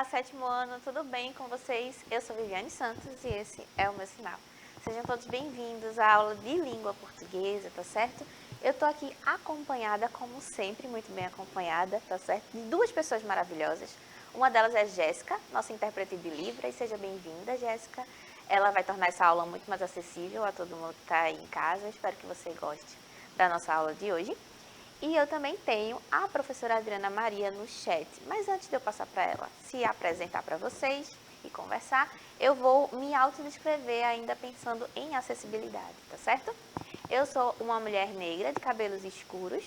Olá, sétimo ano, tudo bem com vocês? Eu sou Viviane Santos e esse é o meu sinal. Sejam todos bem-vindos à aula de língua portuguesa, tá certo? Eu tô aqui acompanhada, como sempre, muito bem acompanhada, tá certo? De duas pessoas maravilhosas. Uma delas é Jéssica, nossa intérprete de Libras. Seja bem-vinda, Jéssica. Ela vai tornar essa aula muito mais acessível a todo mundo que está aí em casa. Eu espero que você goste da nossa aula de hoje. E eu também tenho a professora Adriana Maria no chat. Mas antes de eu passar para ela se apresentar para vocês e conversar, eu vou me autodescrever ainda pensando em acessibilidade, tá certo? Eu sou uma mulher negra de cabelos escuros,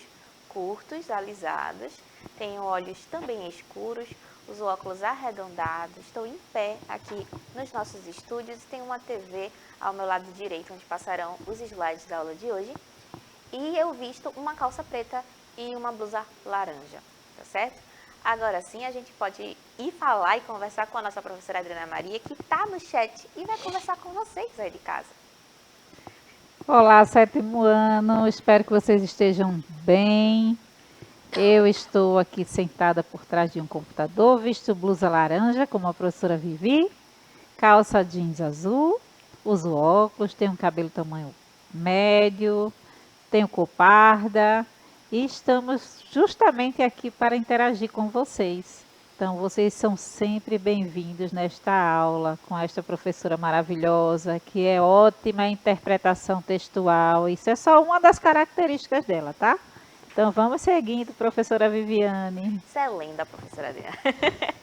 curtos, alisados, tenho olhos também escuros, uso óculos arredondados, estou em pé aqui nos nossos estúdios e tenho uma TV ao meu lado direito, onde passarão os slides da aula de hoje. E eu visto uma calça preta e uma blusa laranja, tá certo? Agora sim, a gente pode ir falar e conversar com a nossa professora Adriana Maria, que está no chat e vai conversar com vocês aí de casa. Olá, sétimo ano, espero que vocês estejam bem. Eu estou aqui sentada por trás de um computador, visto blusa laranja, como a professora Vivi, calça jeans azul, uso óculos, tenho um cabelo tamanho médio, tenho cor parda e estamos justamente aqui para interagir com vocês. Então, vocês são sempre bem-vindos nesta aula com esta professora maravilhosa, que é ótima em interpretação textual. Isso é só uma das características dela, tá? Então, vamos seguindo, professora Viviane. Isso é lenda, professora Adriana.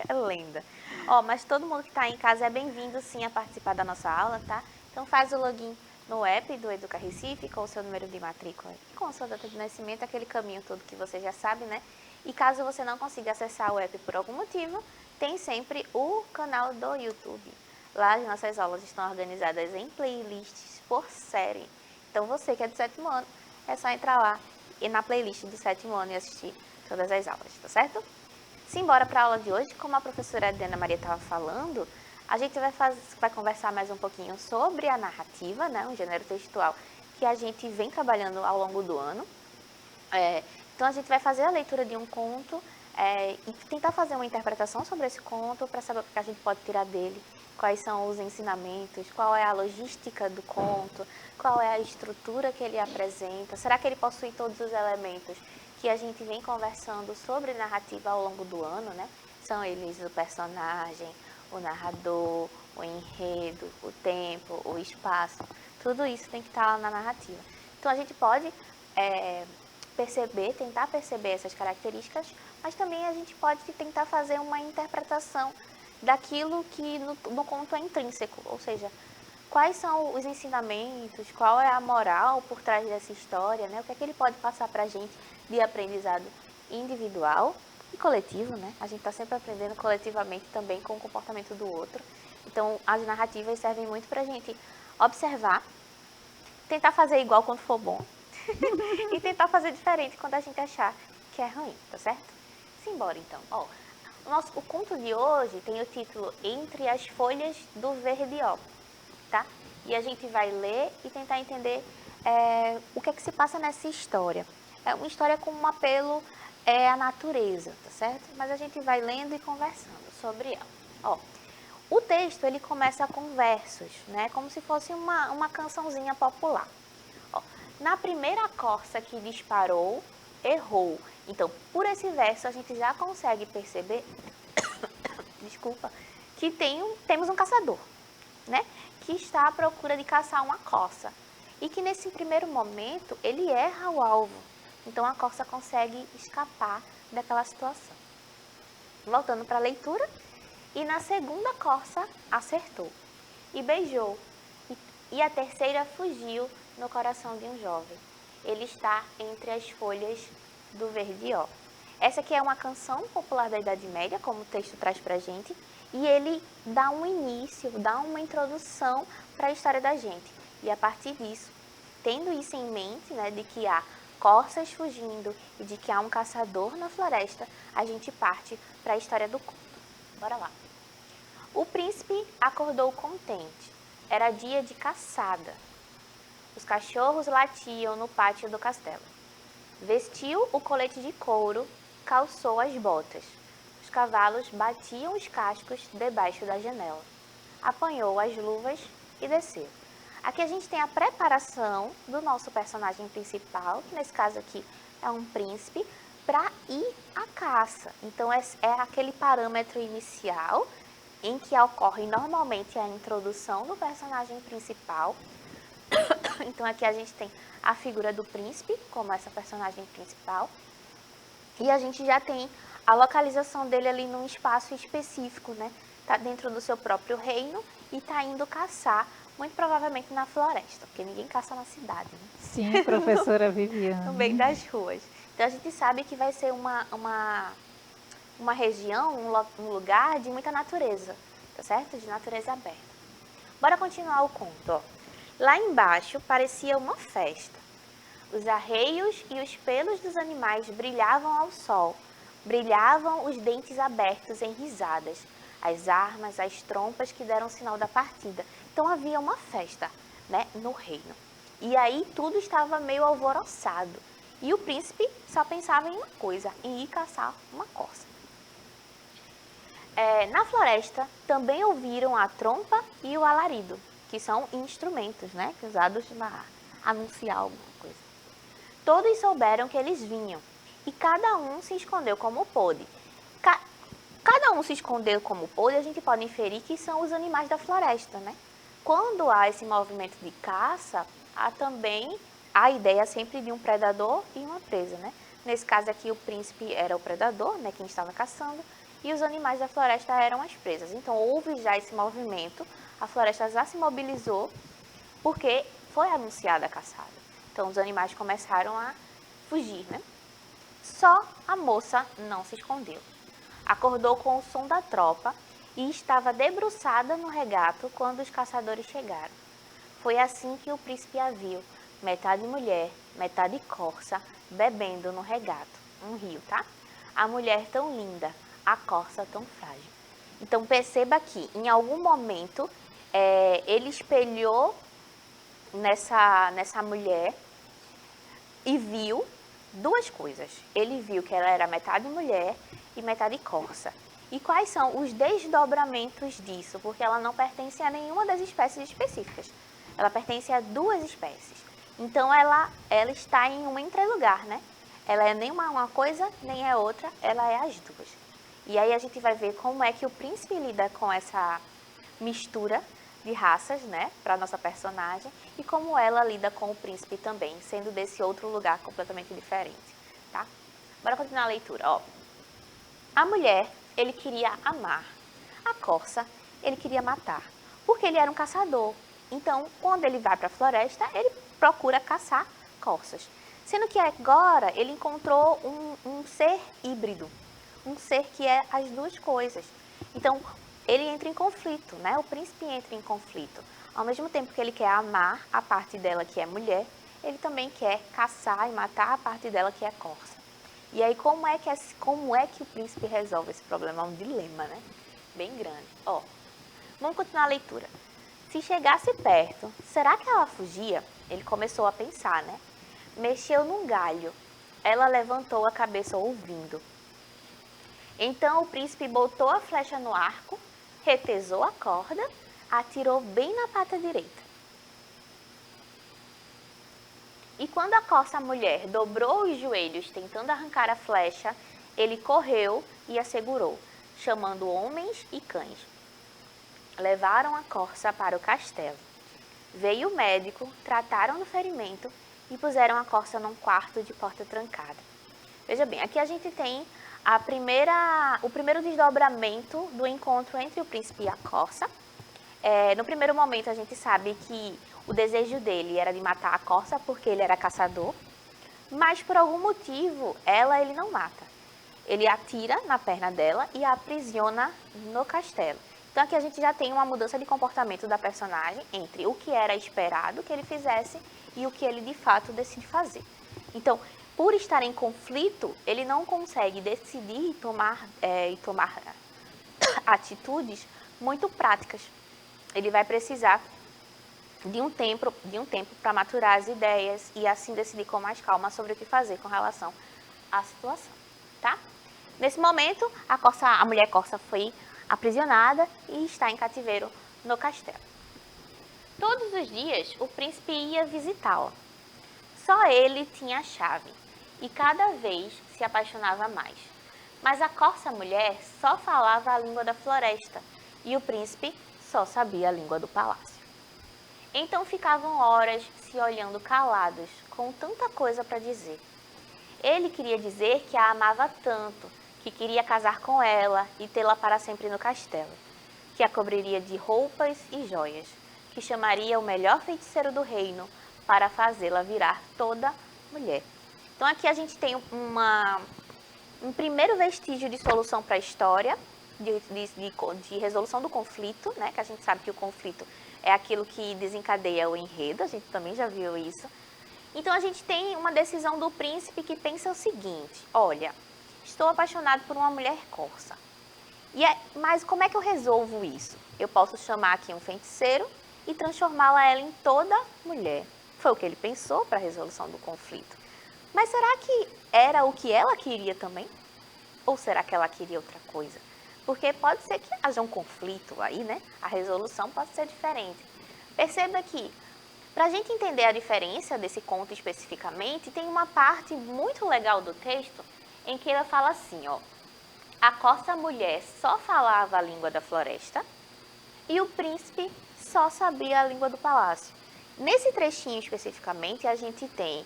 É lenda. Ó, mas todo mundo que está em casa é bem-vindo sim a participar da nossa aula, tá? Então faz o login no app do Educa Recife com o seu número de matrícula e com a sua data de nascimento, aquele caminho todo que você já sabe, né? E caso você não consiga acessar o app por algum motivo, tem sempre o canal do YouTube. Lá as nossas aulas estão organizadas em playlists por série. Então você que é do sétimo ano, é só entrar lá e na playlist do sétimo ano e assistir todas as aulas, tá certo? Simbora para a aula de hoje, como a professora Adriana Maria estava falando, a gente vai conversar mais um pouquinho sobre a narrativa, né, um gênero textual que a gente vem trabalhando ao longo do ano. Então a gente vai fazer a leitura de um conto e tentar fazer uma interpretação sobre esse conto para saber o que a gente pode tirar dele, quais são os ensinamentos, qual é a logística do conto, qual é a estrutura que ele apresenta, será que ele possui todos os elementos que a gente vem conversando sobre narrativa ao longo do ano, né? São eles o personagem, o narrador, o enredo, o tempo, o espaço, tudo isso tem que estar lá na narrativa. Então a gente pode tentar perceber essas características, mas também a gente pode tentar fazer uma interpretação daquilo que no conto é intrínseco, ou seja, quais são os ensinamentos, qual é a moral por trás dessa história, né? O que é que ele pode passar para a gente de aprendizado individual e coletivo, né? A gente está sempre aprendendo coletivamente também com o comportamento do outro. Então, as narrativas servem muito para a gente observar, tentar fazer igual quando for bom e tentar fazer diferente quando a gente achar que é ruim, tá certo? Simbora então. Ó, o conto de hoje tem o título Entre as Folhas do Verdeó, tá? E a gente vai ler e tentar entender o que é que se passa nessa história. É uma história com um apelo à natureza, tá certo? Mas a gente vai lendo e conversando sobre ela. Ó, o texto ele começa com versos, né? Como se fosse uma cançãozinha popular. Ó, na primeira corça que disparou, errou. Então, por esse verso a gente já consegue perceber, desculpa, que temos um caçador, né? Que está à procura de caçar uma corça. E que nesse primeiro momento ele erra o alvo. Então a corça consegue escapar daquela situação. Voltando para a leitura, e na segunda corça acertou e beijou. E a terceira fugiu no coração de um jovem. Ele está entre as folhas do verdeó. Essa aqui é uma canção popular da Idade Média, como o texto traz pra gente, e ele dá um início, dá uma introdução para a história da gente. E a partir disso, tendo isso em mente, né, de que há corças fugindo e de que há um caçador na floresta, a gente parte para a história do conto. Bora lá. O príncipe acordou contente. Era dia de caçada. Os cachorros latiam no pátio do castelo. Vestiu o colete de couro, calçou as botas. Os cavalos batiam os cascos debaixo da janela. Apanhou as luvas e desceu. Aqui a gente tem a preparação do nosso personagem principal, que nesse caso aqui é um príncipe, para ir à caça. Então é aquele parâmetro inicial em que ocorre normalmente a introdução do personagem principal. Então aqui a gente tem a figura do príncipe como essa personagem principal. E a gente já tem a localização dele ali num espaço específico, né? Tá dentro do seu próprio reino e tá indo caçar, muito provavelmente na floresta, porque ninguém caça na cidade, né? Sim, professora Viviane. No meio das ruas. Então a gente sabe que vai ser uma região, um lugar de muita natureza, tá certo? De natureza aberta. Bora continuar o conto, ó. Lá embaixo parecia uma festa. Os arreios e os pelos dos animais brilhavam ao sol. Brilhavam os dentes abertos em risadas, as armas, as trompas que deram sinal da partida. Então havia uma festa, né, no reino. E aí tudo estava meio alvoroçado. E o príncipe só pensava em uma coisa, em ir caçar uma corça. Na floresta também ouviram a trompa e o alarido, que são instrumentos, né, usados para anunciar alguma coisa. Todos souberam que eles vinham e cada um se escondeu como pôde. Cada um se escondeu como pôde, a gente pode inferir que são os animais da floresta, né? Quando há esse movimento de caça, há também a ideia sempre de um predador e uma presa, né? Nesse caso aqui o príncipe era o predador, né, quem estava caçando, e os animais da floresta eram as presas. Então houve já esse movimento, a floresta já se mobilizou porque foi anunciada a caçada. Então os animais começaram a fugir, né? Só a moça não se escondeu. Acordou com o som da tropa e estava debruçada no regato quando os caçadores chegaram. Foi assim que o príncipe a viu, metade mulher, metade corça, bebendo no regato, um rio, tá? A mulher tão linda, a corça tão frágil. Então perceba que em algum momento ele espelhou nessa mulher e viu duas coisas. Ele viu que ela era metade mulher e metade corça. E quais são os desdobramentos disso? Porque ela não pertence a nenhuma das espécies específicas. Ela pertence a duas espécies. Então ela está em um entrelugar, né? Ela é nem uma coisa, nem é outra, ela é as duas. E aí a gente vai ver como é que o príncipe lida com essa mistura de raças, né, para nossa personagem, e como ela lida com o príncipe também, sendo desse outro lugar completamente diferente, tá? Bora continuar a leitura, ó. A mulher, ele queria amar. A corça, ele queria matar, porque ele era um caçador. Então, quando ele vai para a floresta, ele procura caçar corças. Sendo que agora ele encontrou um ser híbrido, um ser que é as duas coisas. Então, ele entra em conflito, né? O príncipe entra em conflito. Ao mesmo tempo que ele quer amar a parte dela que é mulher, ele também quer caçar e matar a parte dela que é corça. E aí, como é que o príncipe resolve esse problema? É um dilema, né? Bem grande. Ó, vamos continuar a leitura. Se chegasse perto, será que ela fugia? Ele começou a pensar, né? Mexeu num galho. Ela levantou a cabeça ouvindo. Então o príncipe botou a flecha no arco, retesou a corda, atirou bem na pata direita. E quando a corça mulher dobrou os joelhos tentando arrancar a flecha, ele correu e a segurou, chamando homens e cães. Levaram a corça para o castelo. Veio o médico, trataram do ferimento e puseram a corça num quarto de porta trancada. Veja bem, aqui a gente tem o primeiro desdobramento do encontro entre o príncipe e a corça. No primeiro momento a gente sabe que o desejo dele era de matar a corça porque ele era caçador, mas por algum motivo ele não mata. Ele atira na perna dela e a aprisiona no castelo. Então aqui a gente já tem uma mudança de comportamento da personagem entre o que era esperado que ele fizesse e o que ele de fato decide fazer. Então, por estar em conflito, ele não consegue decidir e tomar atitudes muito práticas. Ele vai precisar de um tempo para maturar as ideias e assim decidir com mais calma sobre o que fazer com relação à situação, tá? Nesse momento, a mulher corça foi aprisionada e está em cativeiro no castelo. Todos os dias, o príncipe ia visitá-la. Só ele tinha a chave e cada vez se apaixonava mais. Mas a corça-mulher só falava a língua da floresta e o príncipe só sabia a língua do palácio. Então ficavam horas se olhando calados, com tanta coisa para dizer. Ele queria dizer que a amava tanto, que queria casar com ela e tê-la para sempre no castelo, que a cobriria de roupas e joias, que chamaria o melhor feiticeiro do reino para fazê-la virar toda mulher. Então aqui a gente tem um primeiro vestígio de solução para a história, de resolução do conflito, né? Que a gente sabe que o conflito é aquilo que desencadeia o enredo, a gente também já viu isso. Então a gente tem uma decisão do príncipe que pensa o seguinte: olha, estou apaixonado por uma mulher corça. Mas como é que eu resolvo isso? Eu posso chamar aqui um feiticeiro e transformá-la ela em toda mulher. Foi o que ele pensou para a resolução do conflito. Mas será que era o que ela queria também? Ou será que ela queria outra coisa? Porque pode ser que haja um conflito aí, né? A resolução pode ser diferente. Perceba que, para a gente entender a diferença desse conto especificamente, tem uma parte muito legal do texto em que ela fala assim, ó. A corça-mulher só falava a língua da floresta e o príncipe só sabia a língua do palácio. Nesse trechinho especificamente, a gente tem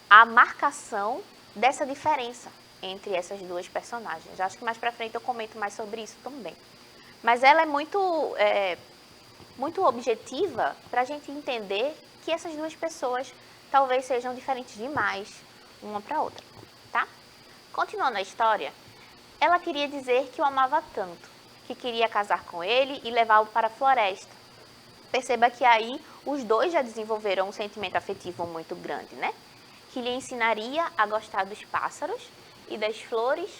a marcação dessa diferença entre essas duas personagens. Acho que mais pra frente eu comento mais sobre isso também. Mas ela é muito objetiva para a gente entender que essas duas pessoas talvez sejam diferentes demais uma para outra, tá? Continuando a história, ela queria dizer que o amava tanto, que queria casar com ele e levá-lo para a floresta. Perceba que aí os dois já desenvolveram um sentimento afetivo muito grande, né? Que lhe ensinaria a gostar dos pássaros e das flores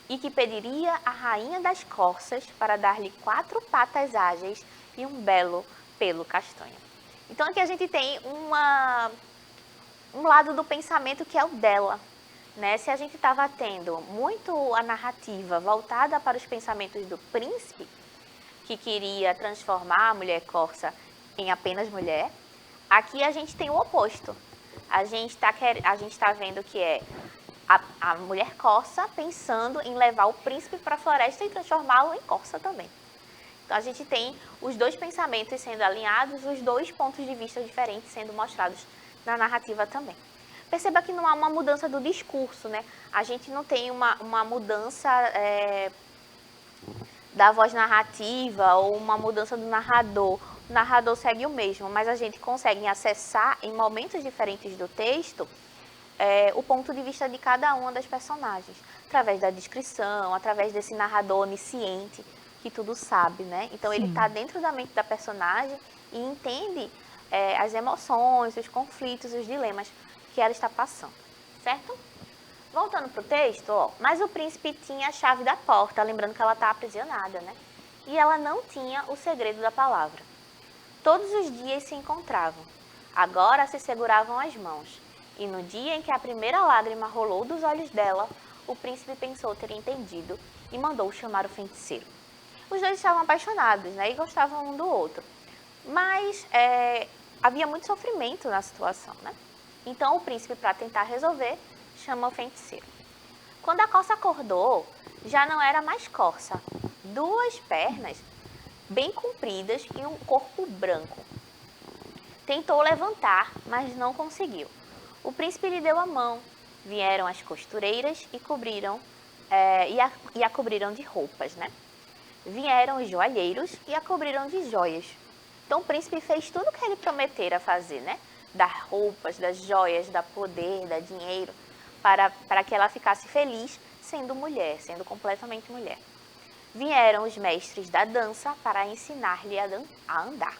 e que pediria a rainha das corças para dar-lhe 4 patas ágeis e um belo pelo castanho. Então aqui a gente tem um lado do pensamento que é o dela, né? Se a gente estava tendo muito a narrativa voltada para os pensamentos do príncipe, que queria transformar a mulher corça em apenas mulher, aqui a gente tem o oposto. A gente está vendo que é a mulher corça pensando em levar o príncipe para a floresta e transformá-lo em corça também. Então a gente tem os dois pensamentos sendo alinhados, os dois pontos de vista diferentes sendo mostrados na narrativa também. Perceba que não há uma mudança do discurso, né? A gente não tem uma mudança da voz narrativa ou uma mudança do narrador. O narrador segue o mesmo, mas a gente consegue acessar em momentos diferentes do texto o ponto de vista de cada uma das personagens, através da descrição, através desse narrador onisciente que tudo sabe, né? Então ele está dentro da mente da personagem e entende as emoções, os conflitos, os dilemas que ela está passando, certo? Voltando para o texto, ó, mas o príncipe tinha a chave da porta, lembrando que ela está aprisionada, né? E ela não tinha o segredo da palavra. Todos os dias se encontravam, agora se seguravam as mãos. E no dia em que a primeira lágrima rolou dos olhos dela, o príncipe pensou ter entendido e mandou chamar o feiticeiro. Os dois estavam apaixonados, né, e gostavam um do outro. Mas havia muito sofrimento na situação, né? Então o príncipe, para tentar resolver, chama o feiticeiro. Quando a corça acordou, já não era mais corça. 2 pernas bem compridas e um corpo branco. Tentou levantar, mas não conseguiu. O príncipe lhe deu a mão. Vieram as costureiras e a cobriram de roupas, né? Vieram os joalheiros e a cobriram de joias. Então o príncipe fez tudo o que ele prometera fazer, né? Dar roupas, das joias, dar poder, dar dinheiro, para que ela ficasse feliz sendo mulher, sendo completamente mulher. Vieram os mestres da dança para ensinar-lhe a andar.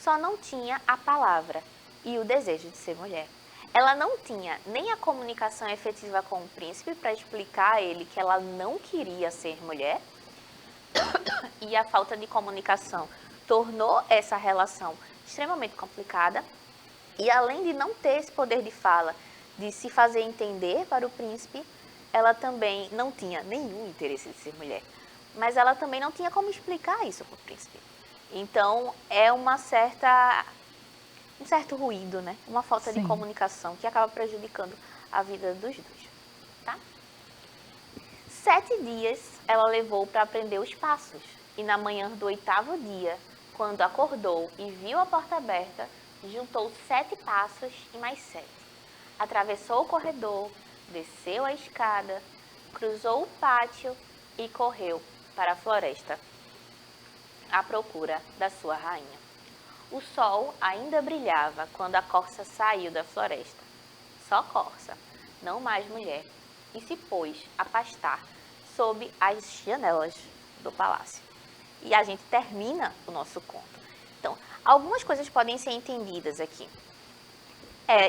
Só não tinha a palavra e o desejo de ser mulher. Ela não tinha nem a comunicação efetiva com o príncipe para explicar a ele que ela não queria ser mulher, e a falta de comunicação tornou essa relação extremamente complicada. E além de não ter esse poder de fala, de se fazer entender para o príncipe, ela também não tinha nenhum interesse de ser mulher, mas ela também não tinha como explicar isso para o príncipe. Então, é um certo ruído, né? Uma falta de Sim. comunicação que acaba prejudicando a vida dos dois, tá? 7 dias ela levou para aprender os passos, e na manhã do 8º dia, quando acordou e viu a porta aberta, juntou 7 passos e mais 7. Atravessou o corredor, desceu a escada, cruzou o pátio e correu para a floresta, à procura da sua rainha. O sol ainda brilhava quando a corça saiu da floresta. Só corça, não mais mulher, e se pôs a pastar sob as janelas do palácio. E a gente termina o nosso conto. Então, algumas coisas podem ser entendidas aqui.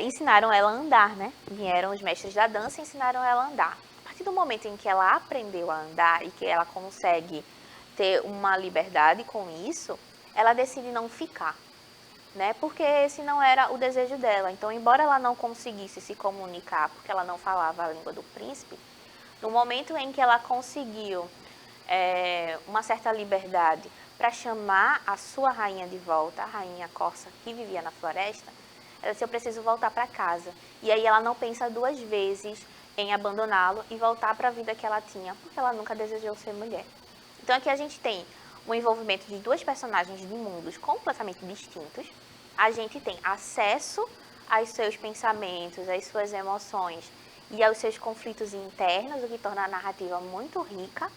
Ensinaram ela a andar, né? Vieram os mestres da dança e ensinaram ela a andar. A partir do momento em que ela aprendeu a andar e que ela consegue ter uma liberdade com isso, ela decide não ficar, né? Porque esse não era o desejo dela. Então, embora ela não conseguisse se comunicar, porque ela não falava a língua do príncipe, no momento em que ela conseguiu uma certa liberdade para chamar a sua rainha de volta, a rainha corça que vivia na floresta, ela disse: eu preciso voltar para casa. E aí ela não pensa 2 vezes em abandoná-lo e voltar para a vida que ela tinha, porque ela nunca desejou ser mulher. Então aqui a gente tem um envolvimento de 2 personagens de mundos completamente distintos. A gente tem acesso aos seus pensamentos, às suas emoções e aos seus conflitos internos, o que torna a narrativa muito rica,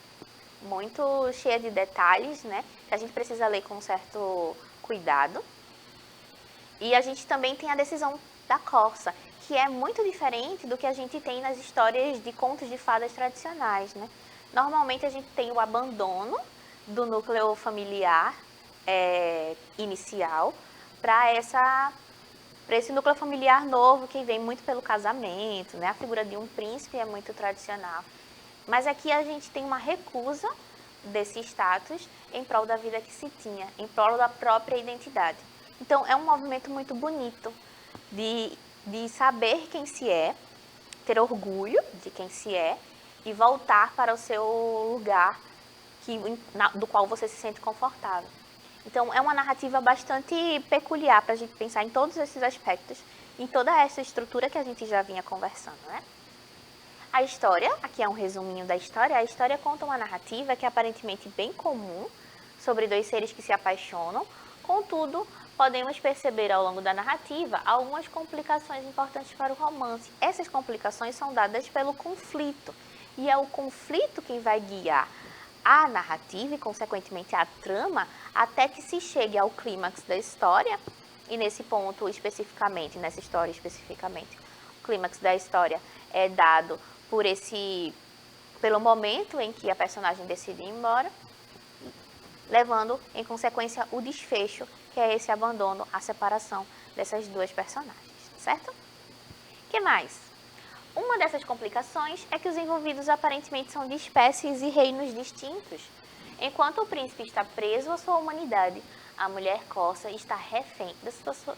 muito cheia de detalhes, né? Que a gente precisa ler com um certo cuidado. E a gente também tem a decisão da corça, que é muito diferente do que a gente tem nas histórias de contos de fadas tradicionais, né? Normalmente a gente tem o abandono do núcleo familiar inicial para esse núcleo familiar novo que vem muito pelo casamento, né? A figura de um príncipe é muito tradicional. Mas aqui a gente tem uma recusa desse status em prol da vida que se tinha, em prol da própria identidade. Então, é um movimento muito bonito de saber quem se é, ter orgulho de quem se é e voltar para o seu lugar do qual você se sente confortável. Então, é uma narrativa bastante peculiar para a gente pensar em todos esses aspectos, em toda essa estrutura que a gente já vinha conversando, né? A história, aqui é um resuminho da história, a história conta uma narrativa que é aparentemente bem comum sobre 2 seres que se apaixonam, contudo, podemos perceber ao longo da narrativa algumas complicações importantes para o romance. Essas complicações são dadas pelo conflito, e é o conflito quem vai guiar a narrativa e, consequentemente, a trama, até que se chegue ao clímax da história, e nesse ponto especificamente, nessa história especificamente, o clímax da história é dado pelo momento em que a personagem decide ir embora, levando em consequência o desfecho, que é esse abandono, a separação dessas 2 personagens, certo? O que mais? Uma dessas complicações é que os envolvidos aparentemente são de espécies e reinos distintos. Enquanto o príncipe está preso à sua humanidade, a mulher corça está refém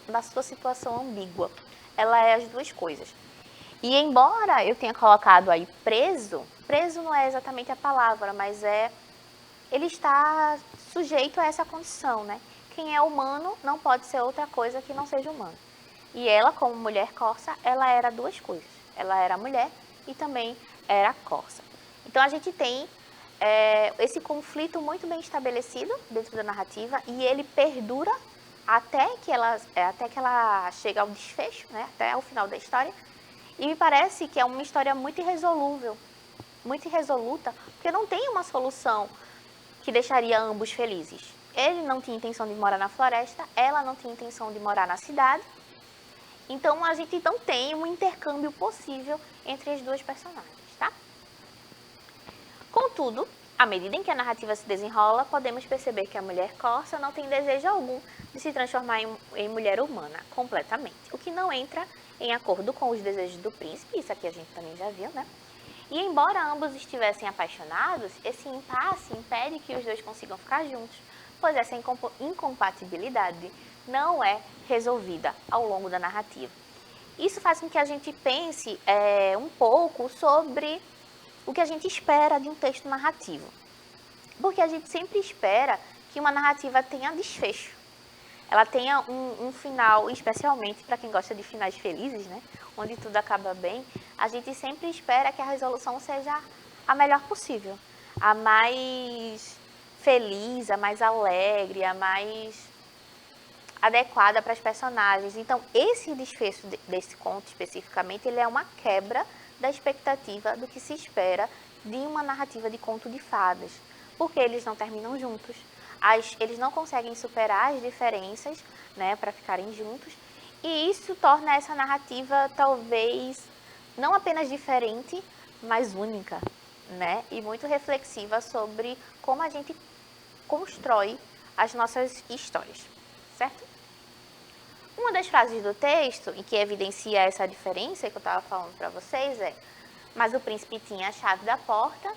da sua situação ambígua. Ela é as 2 coisas. E embora eu tenha colocado aí preso não é exatamente a palavra, mas ele está sujeito a essa condição, né? Quem é humano não pode ser outra coisa que não seja humano. E ela, como mulher corça, ela era 2 coisas. Ela era mulher e também era corça. Então a gente tem esse conflito muito bem estabelecido dentro da narrativa e ele perdura até que ela chega ao desfecho, né? Até o final da história. E me parece que é uma história muito irresolúvel, muito irresoluta, porque não tem uma solução que deixaria ambos felizes. Ele não tinha intenção de morar na floresta, ela não tinha intenção de morar na cidade. Então, a gente não tem um intercâmbio possível entre as 2 personagens, tá? Contudo, à medida em que a narrativa se desenrola, podemos perceber que a mulher corça não tem desejo algum de se transformar em mulher humana completamente, o que não entra em acordo com os desejos do príncipe, isso aqui a gente também já viu, né? E embora ambos estivessem apaixonados, esse impasse impede que os 2 consigam ficar juntos, pois essa incompatibilidade não é resolvida ao longo da narrativa. Isso faz com que a gente pense um pouco sobre o que a gente espera de um texto narrativo. Porque a gente sempre espera que uma narrativa tenha desfecho. Ela tenha um final, especialmente para quem gosta de finais felizes, né? Onde tudo acaba bem. A gente sempre espera que a resolução seja a melhor possível. A mais feliz, a mais alegre, a mais adequada para as personagens. Então, esse desfecho desse conto especificamente, ele é uma quebra da expectativa do que se espera de uma narrativa de conto de fadas. Porque eles não terminam juntos. Eles não conseguem superar as diferenças, né, para ficarem juntos. E isso torna essa narrativa talvez não apenas diferente, mas única, né? E muito reflexiva sobre como a gente constrói as nossas histórias, certo? Uma das frases do texto, em que evidencia essa diferença que eu estava falando para vocês é: mas o príncipe tinha a chave da porta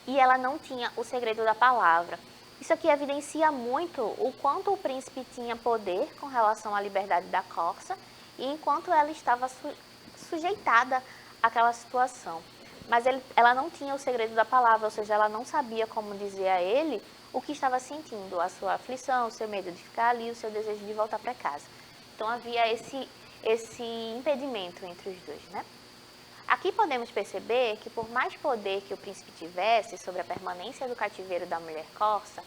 e ela não tinha o segredo da palavra. Isso aqui evidencia muito o quanto o príncipe tinha poder com relação à liberdade da corça e enquanto ela estava sujeitada àquela situação. Mas ela não tinha o segredo da palavra, ou seja, ela não sabia como dizer a ele o que estava sentindo, a sua aflição, o seu medo de ficar ali, o seu desejo de voltar para casa. Então havia esse impedimento entre os dois, né? Aqui podemos perceber que por mais poder que o príncipe tivesse sobre a permanência do cativeiro da mulher corça,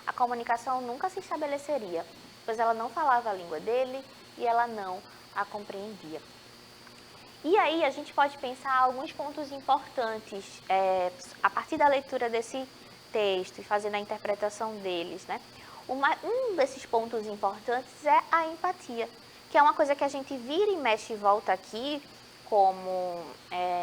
a comunicação nunca se estabeleceria, pois ela não falava a língua dele e ela não a compreendia. E aí a gente pode pensar alguns pontos importantes a partir da leitura desse texto e fazendo a interpretação deles, né? Um desses pontos importantes é a empatia, que é uma coisa que a gente vira e mexe e volta aqui como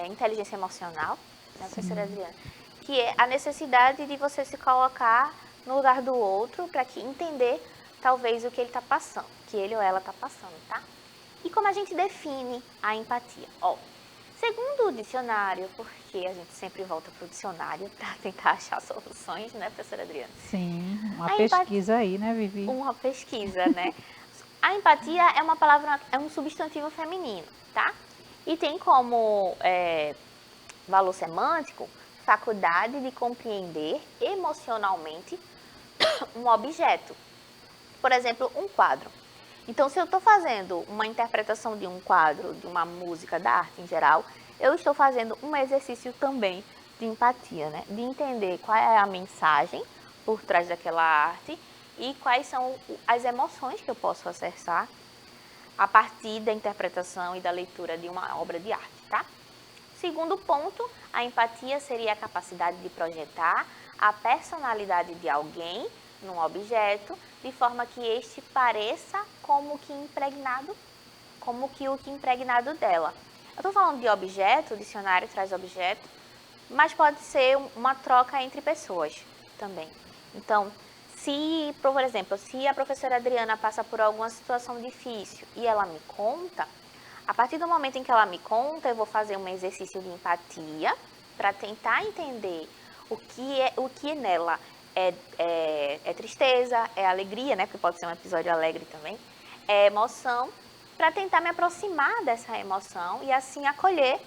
inteligência emocional, né, professora Adriana? Que é a necessidade de você se colocar no lugar do outro para entender talvez o que ele está passando, que ele ou ela está passando, tá? E como a gente define a empatia? Segundo o dicionário, porque a gente sempre volta para o dicionário para tentar achar soluções, né, professora Adriana? Sim, uma pesquisa aí, né, Vivi? Uma pesquisa, né? A empatia é uma palavra, é um substantivo feminino, tá? E tem como valor semântico faculdade de compreender emocionalmente um objeto. Por exemplo, um quadro. Então, se eu estou fazendo uma interpretação de um quadro, de uma música, da arte em geral, eu estou fazendo um exercício também de empatia, né? De entender qual é a mensagem por trás daquela arte e quais são as emoções que eu posso acessar a partir da interpretação e da leitura de uma obra de arte, tá? Segundo ponto, a empatia seria a capacidade de projetar a personalidade de alguém num objeto, de forma que este pareça como que o que impregnado dela. Eu estou falando de objeto, o dicionário traz objeto, mas pode ser uma troca entre pessoas também. Então, por exemplo, se a professora Adriana passa por alguma situação difícil e ela me conta, a partir do momento em que ela me conta, eu vou fazer um exercício de empatia para tentar entender o que nela é tristeza, é alegria, né? Porque pode ser um episódio alegre também, é emoção, para tentar me aproximar dessa emoção e assim acolher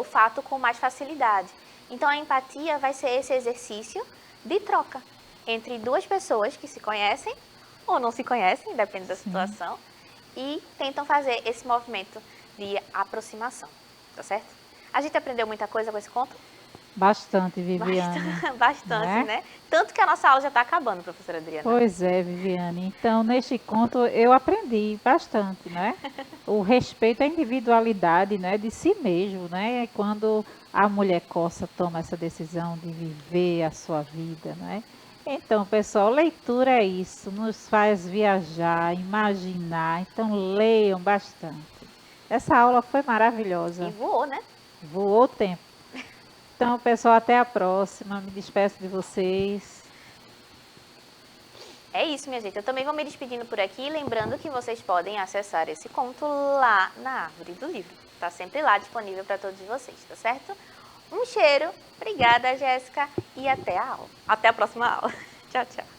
o fato com mais facilidade. Então, a empatia vai ser esse exercício de troca entre duas pessoas que se conhecem ou não se conhecem, depende da situação, e tentam fazer esse movimento de aproximação, tá certo? A gente aprendeu muita coisa com esse conto? Bastante, Viviane. Bastante, né? Tanto que a nossa aula já está acabando, professora Adriana. Pois é, Viviane. Então, neste conto eu aprendi bastante, né? O respeito à individualidade, né, de si mesmo, né? Quando a mulher corça toma essa decisão de viver a sua vida, né? Então, pessoal, leitura é isso, nos faz viajar, imaginar. Então, leiam bastante. Essa aula foi maravilhosa. E voou, né? Voou o tempo. Então, pessoal, até a próxima. Me despeço de vocês. É isso, minha gente. Eu também vou me despedindo por aqui, lembrando que vocês podem acessar esse conto lá na árvore do livro. Tá sempre lá disponível para todos vocês, tá certo? Um cheiro, obrigada, Jéssica, e até a aula. Até a próxima aula. Tchau, tchau.